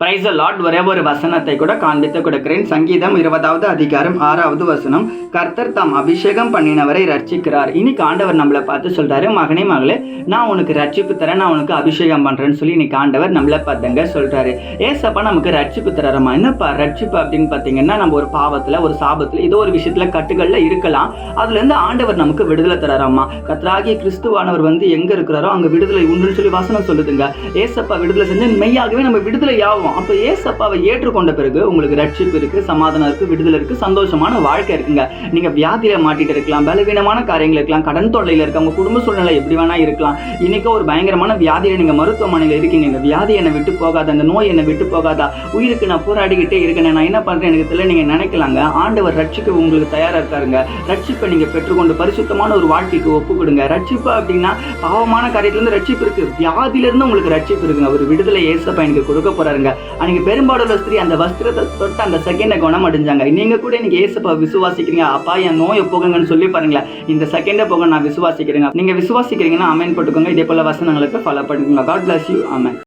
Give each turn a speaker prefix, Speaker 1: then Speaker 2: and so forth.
Speaker 1: Praise the Lord. ஒரே ஒரு வசனத்தை கூட காண்பித்து கொடுக்கிறேன். சங்கீதம் 20வது அதிகாரம் 6வது வசனம். கர்த்தர் தாம் அபிஷேகம் பண்ணினவரை ரட்சிக்கிறார். இன்னைக்கு ஆண்டவர் நம்மளை பார்த்து சொல்றாரு, மகனே மகளே, நான் உனக்கு ரட்சிப்பு தரேன், நான் உனக்கு அபிஷேகம் பண்றேன்னு சொல்லி இன்னைக்கு ஆண்டவர் நம்மளை பார்த்துங்க சொல்றாரு. ஏசப்பா நமக்கு ரட்சிப்பு தரமா? என்னப்பா ரட்சிப்பு அப்படின்னு பார்த்தீங்கன்னா, நம்ம ஒரு பாவத்துல, ஒரு சாபத்துல, ஏதோ ஒரு விஷயத்துல கட்டுகள்ல இருக்கலாம். அதுல இருந்து ஆண்டவர் நமக்கு விடுதலை தராராமா. கர்த்தராகிய கிறிஸ்துவானவர் எங்க இருக்கிறாரோ அங்க விடுதலை உண்டுன்னு சொல்லி வசனம் சொல்லுதுங்க. ஏசப்பா விடுதலை செஞ்சு மெய்யாகவே நம்ம விடுதலை ஆகும். அப்ப ஏசப்பாவை ஏற்றுக்கொண்ட பிறகு உங்களுக்கு ரட்சிப்பு இருக்கு, சமாதானம் இருக்கு, விடுதலை இருக்கு, சந்தோஷமான வாழ்க்கை இருக்குங்க. நீங்க வியாதியில மாட்டிட்டு இருக்கலாம், பலவீனமான காரியங்கள் இருக்கலாம், கடன் தொல்லையில இருக்க, உங்க குடும்ப சூழ்நிலை எப்படி வேணா இருக்கலாம். இன்னைக்கு ஒரு பயங்கரமான வியாதியில நீங்க மருத்துவமனையில இருக்கீங்க. இந்த வியாதி என்னை விட்டு போகாத, அந்த நோய் என்னை விட்டு போகாதா, உயிருக்கு நான் போராடிக்கிட்டே இருக்கேன், நான் என்ன பண்றேன் எனக்கு தெரியல, நீங்க நினைக்கலாங்க. ஆண்டவர் ரட்சிக்க உங்களுக்கு தயாரா இருக்காருங்க. ரட்சிப்பை நீங்க பெற்றுக்கொண்டு பரிசுத்தமான ஒரு வாழ்க்கைக்கு ஒப்பு கொடுங்க. ரட்சிப்பு அப்படின்னா பாவமான காரியத்துல இருந்து ரட்சிப்பு இருக்கு, வியாதியில இருந்து உங்களுக்கு ரட்சிப்பு இருக்குங்க. ஒரு விடுதலை ஏசப்பா எனக்கு கொடுக்க போறாருங்க. அன்னைக்கு பெரும்பாலுள்ள ஸ்திரீ அந்த வஸ்திரத்தை தொட்டு அந்த செகண்டை குணம் அடைஞ்சாங்க. நீங்க கூட இன்னைக்கு ஏசப்பா விசுவாசிக்கிறீங்க, அப்பா என் நோயை போகுங்கன்னு சொல்லி பாருங்களேன். இந்த செகண்டை போக நான் விசுவாசிக்கிறேங்க. நீங்க விசுவாசிக்கிறீங்கன்னா ஆமென் போட்டுக்கோங்க. இதே போல வசனங்களுக்கு ஃபாலோ பண்ணுங்க. God bless you. ஆமென்.